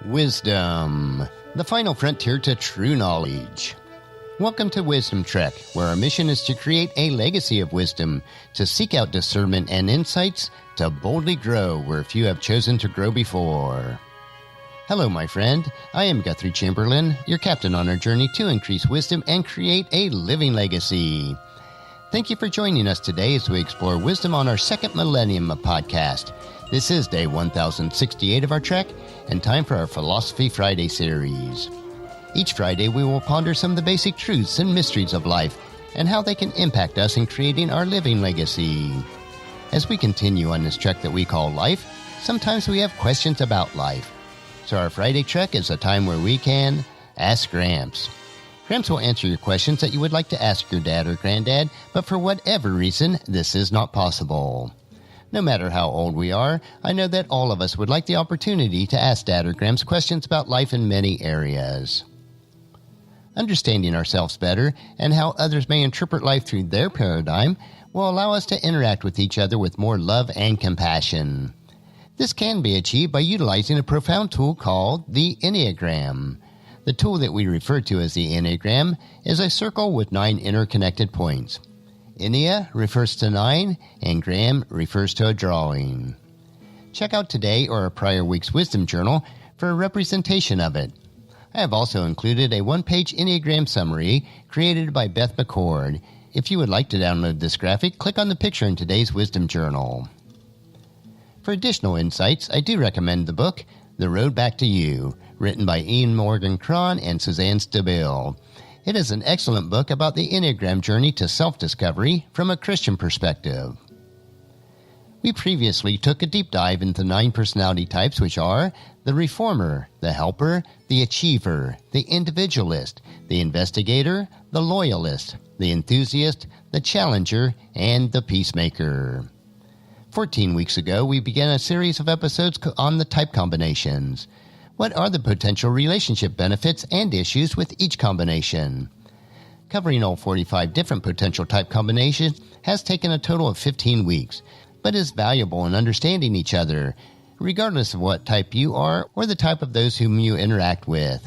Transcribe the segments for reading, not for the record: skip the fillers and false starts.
Wisdom, the final frontier to true knowledge. Welcome to Wisdom Trek, where our mission is to create a legacy of wisdom, to seek out discernment and insights, to boldly grow where few have chosen to grow before. Hello, my friend. I am Guthrie Chamberlain, your captain on our journey to increase wisdom and create a living legacy. Thank you for joining us today as we explore wisdom on our second millennium of podcast. This is day 1068 of our trek, and time for our Philosophy Friday series. Each Friday, we will ponder some of the basic truths and mysteries of life and how they can impact us in creating our living legacy. As we continue on this trek that we call life, sometimes we have questions about life. So our Friday trek is a time where we can ask Gramps. Gramps will answer your questions that you would like to ask your dad or granddad, but for whatever reason, this is not possible. No matter how old we are, I know that all of us would like the opportunity to ask Dad or Gramps questions about life in many areas. Understanding ourselves better and how others may interpret life through their paradigm will allow us to interact with each other with more love and compassion. This can be achieved by utilizing a profound tool called the Enneagram. The tool that we refer to as the Enneagram is a circle with 9 interconnected points. Ennea refers to 9, and gram refers to a drawing. Check out today or a prior week's Wisdom Journal for a representation of it. I have also included a one-page Enneagram summary created by Beth McCord. If you would like to download this graphic, click on the picture in today's Wisdom Journal. For additional insights, I do recommend the book, The Road Back to You, written by Ian Morgan Cron and Suzanne Stabile. It is an excellent book about the Enneagram journey to self-discovery from a Christian perspective. We previously took a deep dive into 9 personality types, which are the reformer, the helper, the achiever, the individualist, the investigator, the loyalist, the enthusiast, the challenger, and the peacemaker. 14 weeks ago, we began a series of episodes on the type combinations. What are the potential relationship benefits and issues with each combination? Covering all 45 different potential type combinations has taken a total of 15 weeks, but is valuable in understanding each other, regardless of what type you are or the type of those whom you interact with.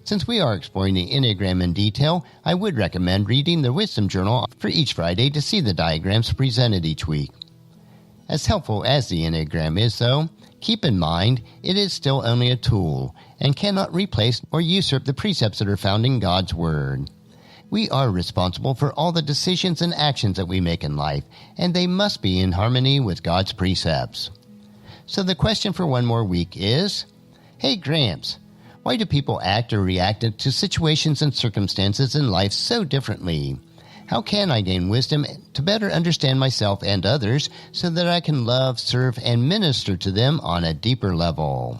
Since we are exploring the Enneagram in detail, I would recommend reading the Wisdom Journal for each Friday to see the diagrams presented each week. As helpful as the Enneagram is, though, keep in mind it is still only a tool and cannot replace or usurp the precepts that are found in God's Word. We are responsible for all the decisions and actions that we make in life, and they must be in harmony with God's precepts. So the question for one more week is, hey Gramps, why do people act or react to situations and circumstances in life so differently? How can I gain wisdom to better understand myself and others so that I can love, serve, and minister to them on a deeper level?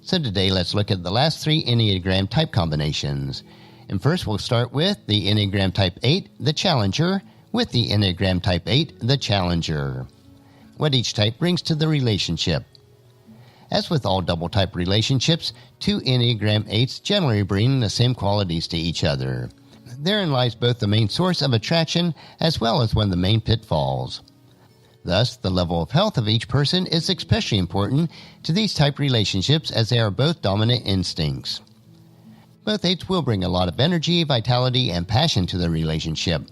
So today, let's look at the last 3 Enneagram type combinations. And first, we'll start with the Enneagram Type 8, the Challenger, with the Enneagram Type 8, the Challenger. What each type brings to the relationship. As with all double-type relationships, 2 Enneagram 8s generally bring the same qualities to each other. Therein lies both the main source of attraction as well as one of the main pitfalls. Thus, the level of health of each person is especially important to these type relationships as they are both dominant instincts. Both 8s will bring a lot of energy, vitality, and passion to the relationship.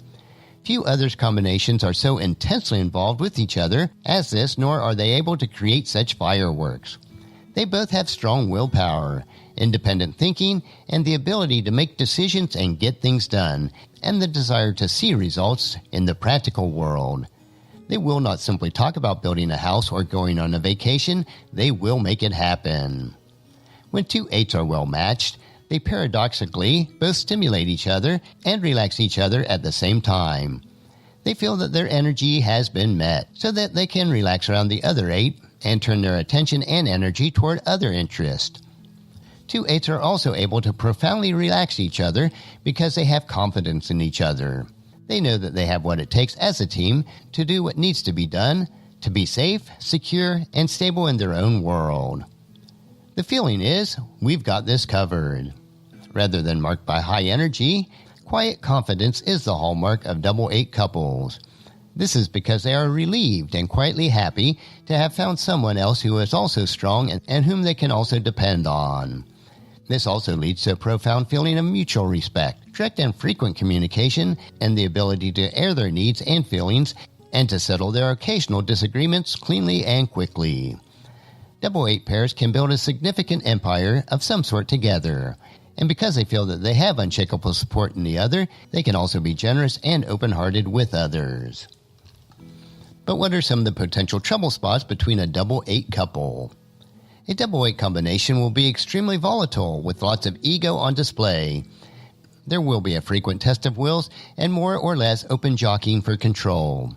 Few other combinations are so intensely involved with each other as this, nor are they able to create such fireworks. They both have strong willpower, independent thinking, and the ability to make decisions and get things done, and the desire to see results in the practical world. They will not simply talk about building a house or going on a vacation, they will make it happen. When 2 8s are well matched, they paradoxically both stimulate each other and relax each other at the same time. They feel that their energy has been met, so that they can relax around the other 8 and turn their attention and energy toward other interests. 2 8s are also able to profoundly relax each other because they have confidence in each other. They know that they have what it takes as a team to do what needs to be done, to be safe, secure, and stable in their own world. The feeling is, we've got this covered. Rather than marked by high energy, quiet confidence is the hallmark of double 8 couples. This is because they are relieved and quietly happy to have found someone else who is also strong and whom they can also depend on. This also leads to a profound feeling of mutual respect, direct and frequent communication, and the ability to air their needs and feelings and to settle their occasional disagreements cleanly and quickly. Double 8 pairs can build a significant empire of some sort together, and because they feel that they have unshakable support in the other, they can also be generous and open-hearted with others. But what are some of the potential trouble spots between a double 8 couple? A double 8 combination will be extremely volatile with lots of ego on display. There will be a frequent test of wills and more or less open jockeying for control.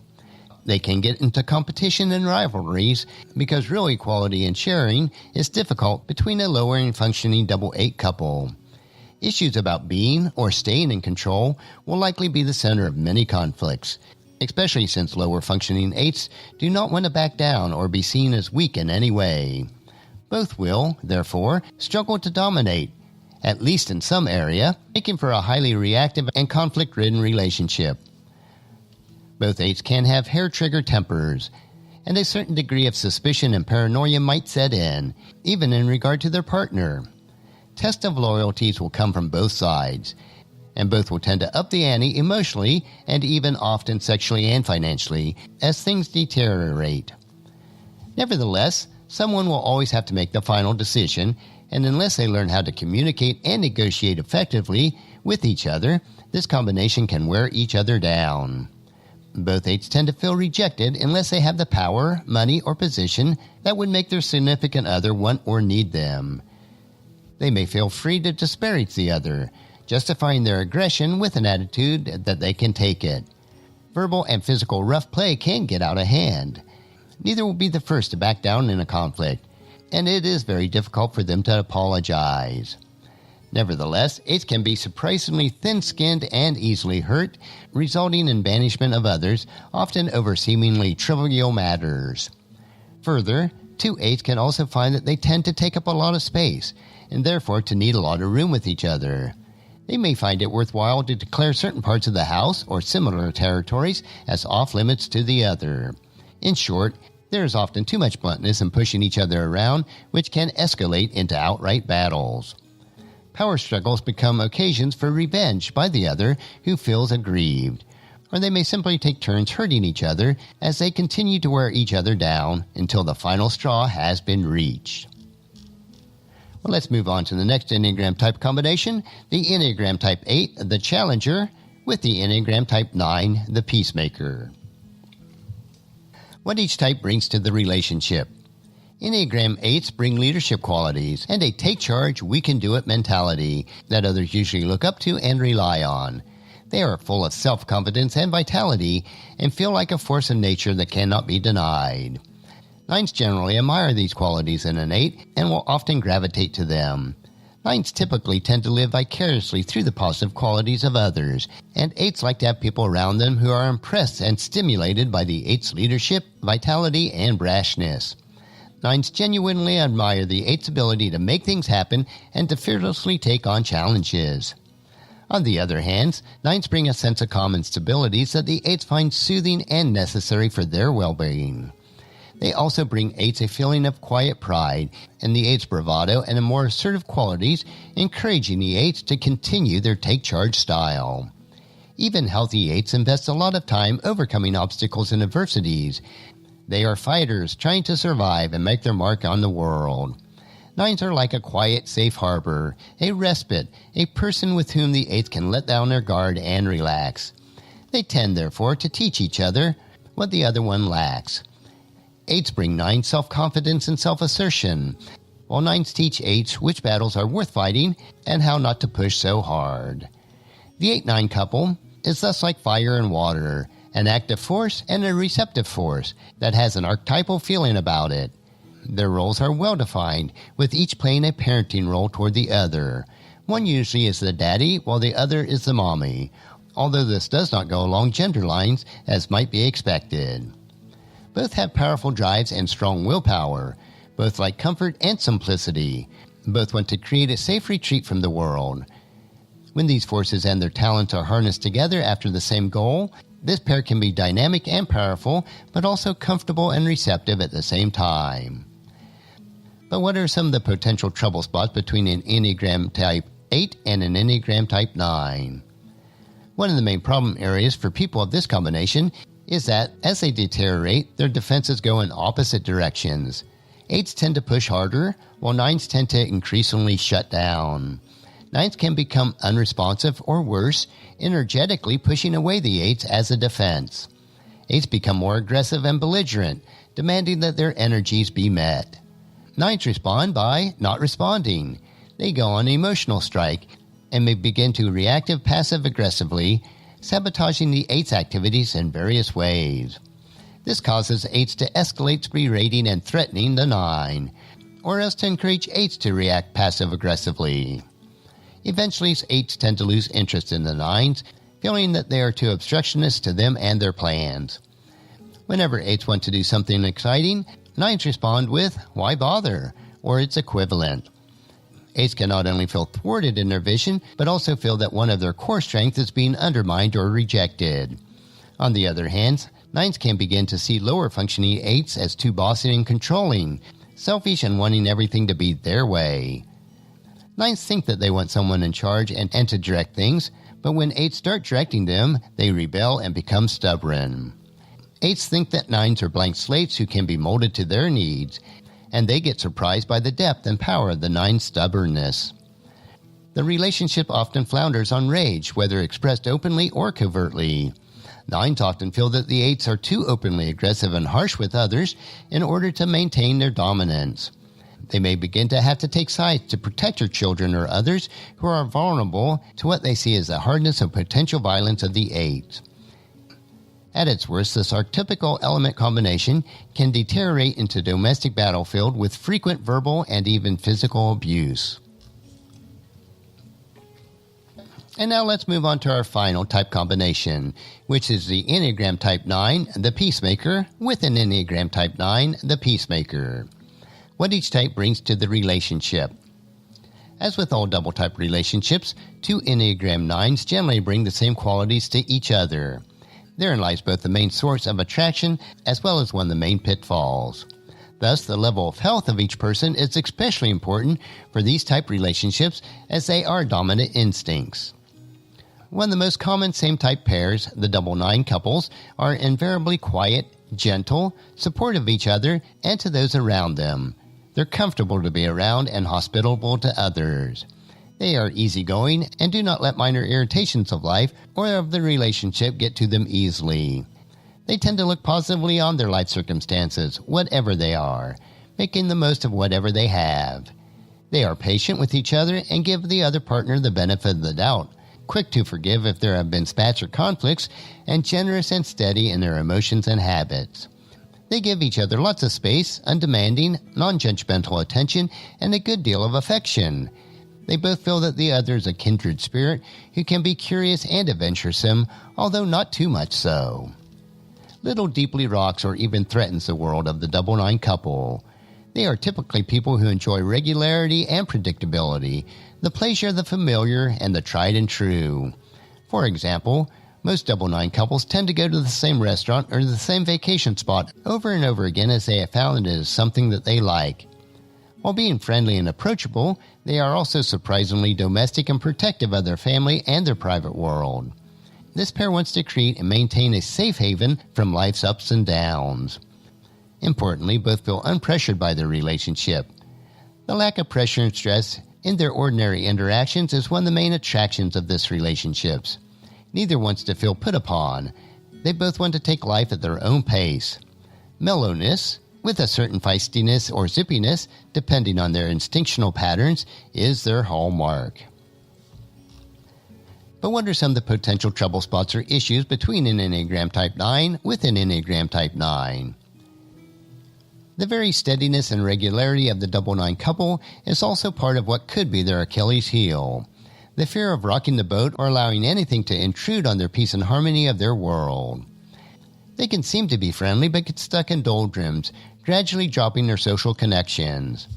They can get into competition and rivalries because real equality and sharing is difficult between a lower and functioning double 8 couple. Issues about being or staying in control will likely be the center of many conflicts, especially since lower functioning 8s do not want to back down or be seen as weak in any way. Both will, therefore, struggle to dominate, at least in some area, making for a highly reactive and conflict-ridden relationship. Both 8s can have hair-trigger tempers, and a certain degree of suspicion and paranoia might set in, even in regard to their partner. Tests of loyalties will come from both sides, and both will tend to up the ante emotionally and even often sexually and financially as things deteriorate. Nevertheless, someone will always have to make the final decision, and unless they learn how to communicate and negotiate effectively with each other, this combination can wear each other down. Both 8s tend to feel rejected unless they have the power, money, or position that would make their significant other want or need them. They may feel free to disparage the other, justifying their aggression with an attitude that they can take it. Verbal and physical rough play can get out of hand. Neither will be the first to back down in a conflict, and it is very difficult for them to apologize. Nevertheless, 8s can be surprisingly thin-skinned and easily hurt, resulting in banishment of others, often over seemingly trivial matters. Further, 2 8s can also find that they tend to take up a lot of space, and therefore to need a lot of room with each other. They may find it worthwhile to declare certain parts of the house or similar territories as off-limits to the other. In short, there is often too much bluntness in pushing each other around, which can escalate into outright battles. Power struggles become occasions for revenge by the other who feels aggrieved, or they may simply take turns hurting each other as they continue to wear each other down until the final straw has been reached. Well, let's move on to the next Enneagram type combination, the Enneagram type 8, the Challenger, with the Enneagram type 9, the Peacemaker. What each type brings to the relationship. Enneagram 8s bring leadership qualities and a take-charge, we-can-do-it mentality that others usually look up to and rely on. They are full of self-confidence and vitality and feel like a force of nature that cannot be denied. 9s generally admire these qualities in an 8 and will often gravitate to them. 9s typically tend to live vicariously through the positive qualities of others, and 8s like to have people around them who are impressed and stimulated by the 8's leadership, vitality, and brashness. 9s genuinely admire the 8's ability to make things happen and to fearlessly take on challenges. On the other hand, 9s bring a sense of calm and stability that the 8s find soothing and necessary for their well-being. They also bring 8s a feeling of quiet pride and the 8's bravado and more assertive qualities, encouraging the 8s to continue their take-charge style. Even healthy 8s invest a lot of time overcoming obstacles and adversities. They are fighters trying to survive and make their mark on the world. 9s are like a quiet, safe harbor, a respite, a person with whom the 8s can let down their guard and relax. They tend, therefore, to teach each other what the other one lacks. 8s bring 9s self-confidence and self-assertion, while 9s teach 8s which battles are worth fighting and how not to push so hard. The 8-9 couple is thus like fire and water, an active force and a receptive force that has an archetypal feeling about it. Their roles are well-defined, with each playing a parenting role toward the other. One usually is the daddy, while the other is the mommy, although this does not go along gender lines as might be expected. Both have powerful drives and strong willpower. Both like comfort and simplicity. Both want to create a safe retreat from the world. When these forces and their talents are harnessed together after the same goal, This pair can be dynamic and powerful, but also comfortable and receptive at the same time. But what are some of the potential trouble spots between an Enneagram Type 8 and an Enneagram Type 9? One of the main problem areas for people of this combination is that as they deteriorate, their defenses go in opposite directions. 8s tend to push harder, while 9s tend to increasingly shut down. 9s can become unresponsive or worse, energetically pushing away the 8s as a defense. 8s become more aggressive and belligerent, demanding that their energies be met. 9s respond by not responding. They go on emotional strike and may begin to react passive-aggressively, sabotaging the 8's activities in various ways. This causes 8s to escalate berating and threatening the 9, or else to encourage 8s to react passive-aggressively. Eventually, 8s tend to lose interest in the 9s, feeling that they are too obstructionist to them and their plans. Whenever 8s want to do something exciting, 9s respond with, "Why bother?" or its equivalent. 8s can not only feel thwarted in their vision, but also feel that one of their core strengths is being undermined or rejected. On the other hand, 9s can begin to see lower functioning 8s as too bossy and controlling, selfish and wanting everything to be their way. 9s think that they want someone in charge and to direct things, but when 8s start directing them, they rebel and become stubborn. 8s think that 9s are blank slates who can be molded to their needs, and they get surprised by the depth and power of the 9's stubbornness. The relationship often flounders on rage, whether expressed openly or covertly. 9s often feel that the 8s are too openly aggressive and harsh with others in order to maintain their dominance. They may begin to have to take sides to protect their children or others who are vulnerable to what they see as the hardness of potential violence of the 8s. At its worst, this archetypical element combination can deteriorate into a domestic battlefield with frequent verbal and even physical abuse. And now let's move on to our final type combination, which is the Enneagram Type 9, the Peacemaker, with an Enneagram Type 9, the Peacemaker. What each type brings to the relationship. As with all double-type relationships, two Enneagram 9s generally bring the same qualities to each other. Therein lies both the main source of attraction as well as one of the main pitfalls. Thus, the level of health of each person is especially important for these type relationships as they are dominant instincts. One of the most common same-type pairs, the double 9 couples, are invariably quiet, gentle, supportive of each other and to those around them. They're comfortable to be around and hospitable to others. They are easygoing and do not let minor irritations of life or of the relationship get to them easily. They tend to look positively on their life circumstances, whatever they are, making the most of whatever they have. They are patient with each other and give the other partner the benefit of the doubt, quick to forgive if there have been spats or conflicts, and generous and steady in their emotions and habits. They give each other lots of space, undemanding, non-judgmental attention, and a good deal of affection. They both feel that the other is a kindred spirit who can be curious and adventuresome, although not too much so. Little deeply rocks or even threatens the world of the double 9 couple. They are typically people who enjoy regularity and predictability, the pleasure of the familiar and the tried and true. For example, most double 9 couples tend to go to the same restaurant or the same vacation spot over and over again as they have found it is something that they like. While being friendly and approachable, they are also surprisingly domestic and protective of their family and their private world. This pair wants to create and maintain a safe haven from life's ups and downs. Importantly, both feel unpressured by their relationship. The lack of pressure and stress in their ordinary interactions is one of the main attractions of this relationship. Neither wants to feel put upon. They both want to take life at their own pace. Mellowness, with a certain feistiness or zippiness, depending on their instinctual patterns, is their hallmark. But what are some of the potential trouble spots or issues between an Enneagram Type 9 with an Enneagram Type 9? The very steadiness and regularity of the double 9 couple is also part of what could be their Achilles heel. The fear of rocking the boat or allowing anything to intrude on their peace and harmony of their world. They can seem to be friendly but get stuck in doldrums, gradually dropping their social connections.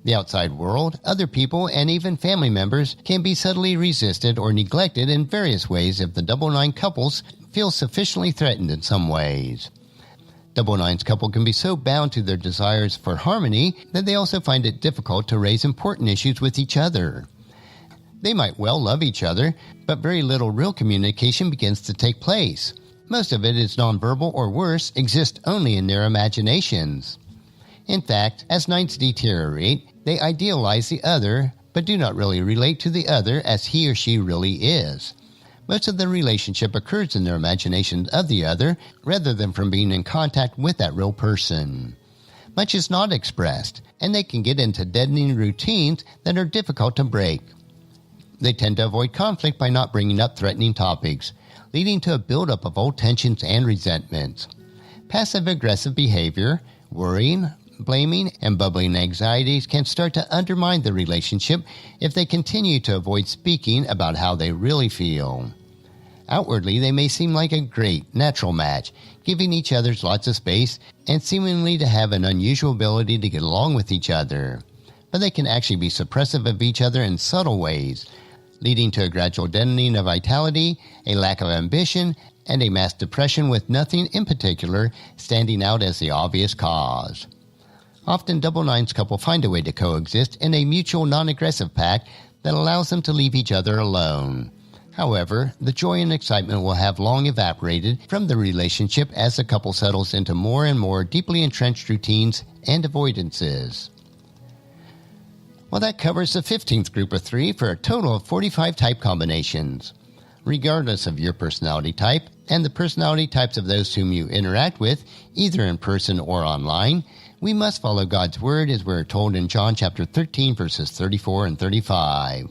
The outside world, other people, and even family members can be subtly resisted or neglected in various ways if the double 9 couples feel sufficiently threatened in some ways. Double nines couple can be so bound to their desires for harmony that they also find it difficult to raise important issues with each other. They might well love each other, but very little real communication begins to take place. Most of it is nonverbal or worse, exists only in their imaginations. In fact, as nines deteriorate, they idealize the other, but do not really relate to the other as he or she really is. Most of the relationship occurs in their imagination of the other, rather than from being in contact with that real person. Much is not expressed, and they can get into deadening routines that are difficult to break. They tend to avoid conflict by not bringing up threatening topics, leading to a buildup of old tensions and resentments. Passive-aggressive behavior, worrying, blaming, and bubbling anxieties can start to undermine the relationship if they continue to avoid speaking about how they really feel. Outwardly, they may seem like a great, natural match, giving each other lots of space and seemingly to have an unusual ability to get along with each other. But they can actually be suppressive of each other in subtle ways, leading to a gradual deadening of vitality, a lack of ambition, and a mass depression with nothing in particular standing out as the obvious cause. Often double nines couple find a way to coexist in a mutual non-aggressive pact that allows them to leave each other alone. However, the joy and excitement will have long evaporated from the relationship as the couple settles into more and more deeply entrenched routines and avoidances. Well, that covers the 15th group of 3 for a total of 45 type combinations. Regardless of your personality type and the personality types of those whom you interact with, either in person or online, we must follow God's word as we're told in John chapter 13, verses 34 and 35.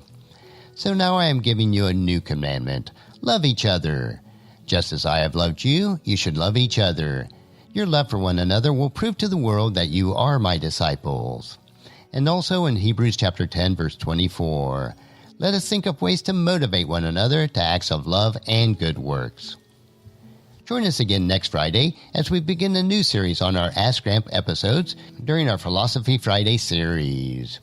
So now I am giving you a new commandment. Love each other. Just as I have loved you, you should love each other. Your love for one another will prove to the world that you are my disciples. And also in Hebrews chapter 10, verse 24. Let us think of ways to motivate one another to acts of love and good works. Join us again next Friday as we begin a new series on our Ask Gramps episodes during our Philosophy Friday series.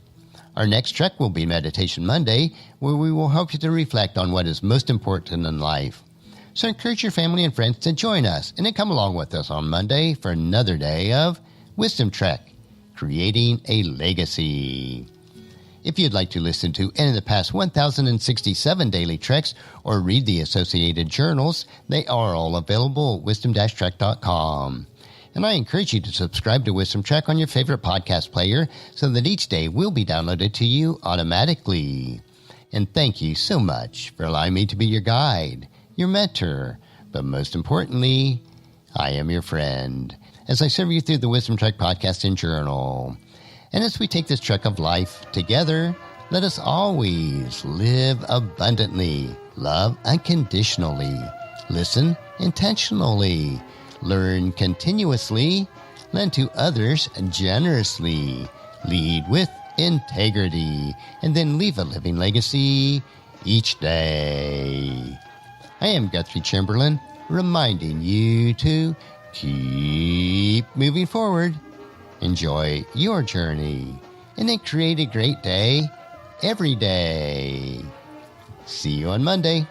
Our next trek will be Meditation Monday, where we will help you to reflect on what is most important in life. So encourage your family and friends to join us and then come along with us on Monday for another day of Wisdom Trek, Creating a Legacy. If you'd like to listen to any of the past 1,067 daily treks or read the associated journals, they are all available at wisdom-trek.com. And I encourage you to subscribe to Wisdom Trek on your favorite podcast player so that each day will be downloaded to you automatically. And thank you so much for allowing me to be your guide, your mentor, but most importantly, I am your friend, as I serve you through the Wisdom Trek podcast and journal. And as we take this trek of life together, let us always live abundantly, love unconditionally, listen intentionally, learn continuously, lend to others generously, lead with integrity, and then leave a living legacy each day. I am Guthrie Chamberlain, reminding you to keep moving forward. Enjoy your journey, and then create a great day every day. See you on Monday.